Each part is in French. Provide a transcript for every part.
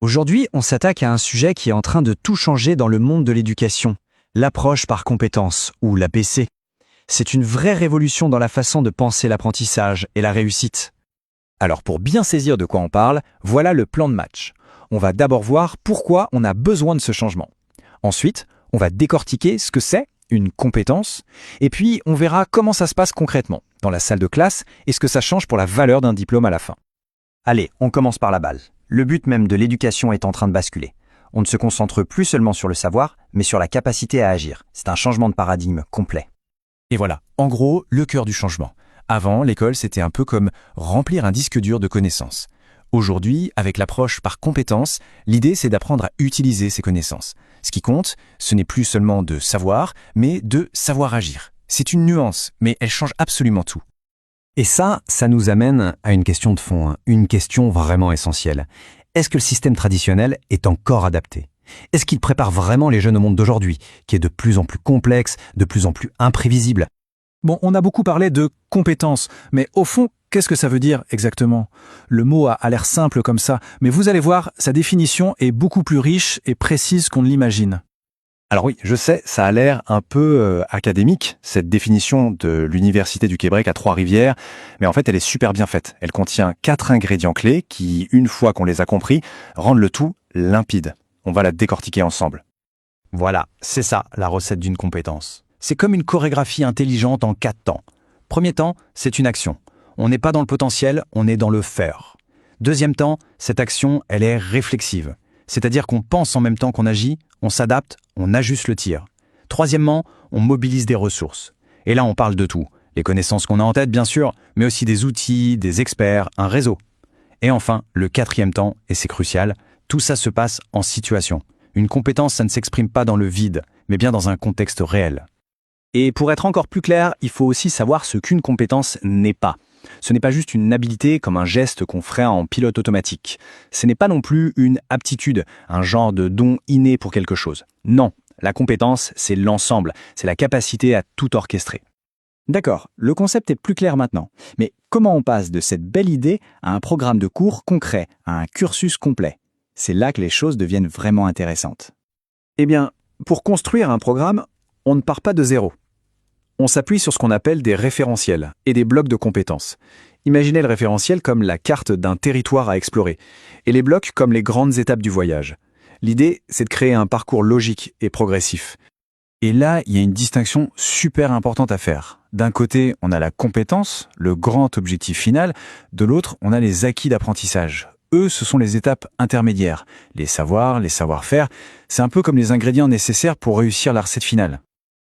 Aujourd'hui, on s'attaque à un sujet qui est en train de tout changer dans le monde de l'éducation, l'approche par compétences, ou l'APC. C'est une vraie révolution dans la façon de penser l'apprentissage et la réussite. Alors pour bien saisir de quoi on parle, voilà le plan de match. On va d'abord voir pourquoi on a besoin de ce changement. Ensuite, on va décortiquer ce que c'est, une compétence, et puis on verra comment ça se passe concrètement, dans la salle de classe, et ce que ça change pour la valeur d'un diplôme à la fin. Allez, on commence par la balle. Le but même de l'éducation est en train de basculer. On ne se concentre plus seulement sur le savoir, mais sur la capacité à agir. C'est un changement de paradigme complet. Et voilà, en gros, le cœur du changement. Avant, l'école, c'était un peu comme remplir un disque dur de connaissances. Aujourd'hui, avec l'approche par compétences, l'idée c'est d'apprendre à utiliser ces connaissances. Ce qui compte, ce n'est plus seulement de savoir, mais de savoir agir. C'est une nuance, mais elle change absolument tout. Et ça nous amène à une question de fond, une question vraiment essentielle. Est-ce que le système traditionnel est encore adapté ? Est-ce qu'il prépare vraiment les jeunes au monde d'aujourd'hui, qui est de plus en plus complexe, de plus en plus imprévisible ? Bon, on a beaucoup parlé de compétences, mais au fond, qu'est-ce que ça veut dire exactement ? Le mot a l'air simple comme ça, mais vous allez voir, sa définition est beaucoup plus riche et précise qu'on ne l'imagine. Alors oui, je sais, ça a l'air un peu académique, cette définition de l'Université du Québec à Trois-Rivières, mais en fait elle est super bien faite. Elle contient 4 ingrédients clés qui, une fois qu'on les a compris, rendent le tout limpide. On va la décortiquer ensemble. Voilà, c'est ça la recette d'une compétence. C'est comme une chorégraphie intelligente en 4 temps. Premier temps, c'est une action. On n'est pas dans le potentiel, on est dans le faire. Deuxième temps, cette action, elle est réflexive. C'est-à-dire qu'on pense en même temps qu'on agit, on s'adapte, on ajuste le tir. Troisièmement, on mobilise des ressources. Et là, on parle de tout. Les connaissances qu'on a en tête, bien sûr, mais aussi des outils, des experts, un réseau. Et enfin, le 4e temps, et c'est crucial, tout ça se passe en situation. Une compétence, ça ne s'exprime pas dans le vide, mais bien dans un contexte réel. Et pour être encore plus clair, il faut aussi savoir ce qu'une compétence n'est pas. Ce n'est pas juste une habilité comme un geste qu'on ferait en pilote automatique. Ce n'est pas non plus une aptitude, un genre de don inné pour quelque chose. Non, la compétence, c'est l'ensemble, c'est la capacité à tout orchestrer. D'accord, le concept est plus clair maintenant. Mais comment on passe de cette belle idée à un programme de cours concret, à un cursus complet ? C'est là que les choses deviennent vraiment intéressantes. Eh bien, pour construire un programme, on ne part pas de zéro. On s'appuie sur ce qu'on appelle des référentiels et des blocs de compétences. Imaginez le référentiel comme la carte d'un territoire à explorer, et les blocs comme les grandes étapes du voyage. L'idée, c'est de créer un parcours logique et progressif. Et là, il y a une distinction super importante à faire. D'un côté, on a la compétence, le grand objectif final. De l'autre, on a les acquis d'apprentissage. Eux, ce sont les étapes intermédiaires. Les savoirs, les savoir-faire, c'est un peu comme les ingrédients nécessaires pour réussir la recette finale.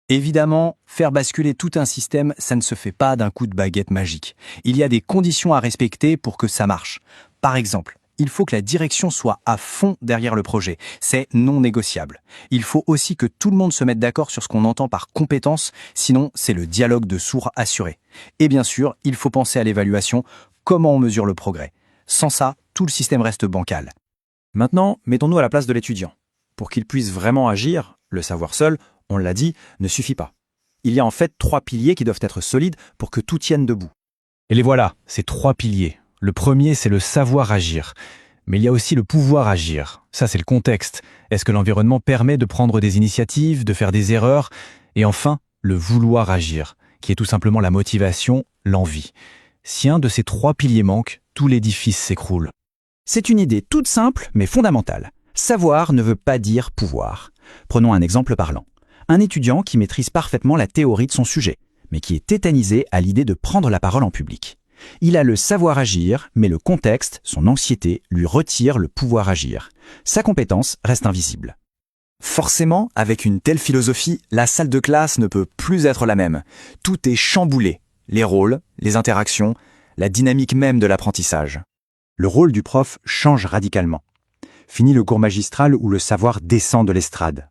Évidemment, faire basculer tout un système, ça ne se fait pas d'un coup de baguette magique. Il y a des conditions à respecter pour que ça marche. Par exemple, il faut que la direction soit à fond derrière le projet. C'est non négociable. Il faut aussi que tout le monde se mette d'accord sur ce qu'on entend par compétence, sinon c'est le dialogue de sourds assuré. Et bien sûr, il faut penser à l'évaluation, comment on mesure le progrès. Sans ça, tout le système reste bancal. Maintenant, mettons-nous à la place de l'étudiant. Pour qu'il puisse vraiment agir, le savoir seul, on l'a dit, ne suffit pas. Il y a en fait 3 piliers qui doivent être solides pour que tout tienne debout. Et les voilà, ces 3 piliers. Le premier, c'est le savoir agir. Mais il y a aussi le pouvoir agir. Ça, c'est le contexte. Est-ce que l'environnement permet de prendre des initiatives, de faire des erreurs ? Et enfin, le vouloir agir, qui est tout simplement la motivation, l'envie. Si un de ces 3 piliers manque, tout l'édifice s'écroule. C'est une idée toute simple, mais fondamentale. Savoir ne veut pas dire pouvoir. Prenons un exemple parlant. Un étudiant qui maîtrise parfaitement la théorie de son sujet, mais qui est tétanisé à l'idée de prendre la parole en public. Il a le savoir agir, mais le contexte, son anxiété, lui retire le pouvoir agir. Sa compétence reste invisible. Forcément, avec une telle philosophie, la salle de classe ne peut plus être la même. Tout est chamboulé. Les rôles, les interactions, la dynamique même de l'apprentissage. Le rôle du prof change radicalement. Fini le cours magistral où le savoir descend de l'estrade.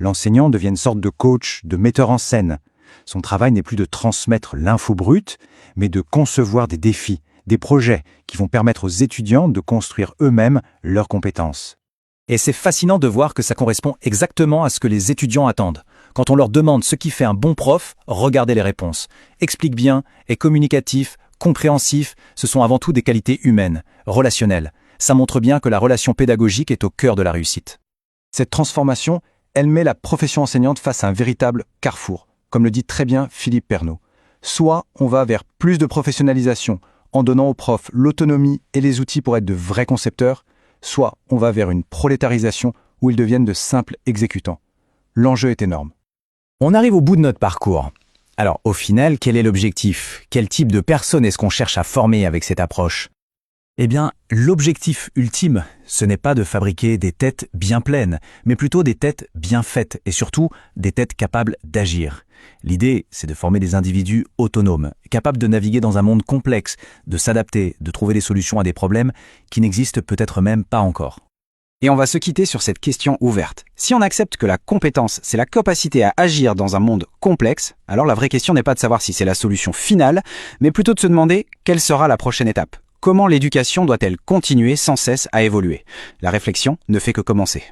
L'enseignant devient une sorte de coach, de metteur en scène. Son travail n'est plus de transmettre l'info brute, mais de concevoir des défis, des projets qui vont permettre aux étudiants de construire eux-mêmes leurs compétences. Et c'est fascinant de voir que ça correspond exactement à ce que les étudiants attendent. Quand on leur demande ce qui fait un bon prof, regardez les réponses. Explique bien, est communicatif, compréhensif, ce sont avant tout des qualités humaines, relationnelles. Ça montre bien que la relation pédagogique est au cœur de la réussite. Cette transformation, elle met la profession enseignante face à un véritable carrefour, comme le dit très bien Philippe Pernaut. Soit on va vers plus de professionnalisation, en donnant aux profs l'autonomie et les outils pour être de vrais concepteurs, soit on va vers une prolétarisation où ils deviennent de simples exécutants. L'enjeu est énorme. On arrive au bout de notre parcours. Alors, au final, quel est l'objectif? Quel type de personne est-ce qu'on cherche à former avec cette approche? Eh bien, l'objectif ultime, ce n'est pas de fabriquer des têtes bien pleines, mais plutôt des têtes bien faites et surtout des têtes capables d'agir. L'idée, c'est de former des individus autonomes, capables de naviguer dans un monde complexe, de s'adapter, de trouver des solutions à des problèmes qui n'existent peut-être même pas encore. Et on va se quitter sur cette question ouverte. Si on accepte que la compétence, c'est la capacité à agir dans un monde complexe, alors la vraie question n'est pas de savoir si c'est la solution finale, mais plutôt de se demander quelle sera la prochaine étape. Comment l'éducation doit-elle continuer sans cesse à évoluer? La réflexion ne fait que commencer.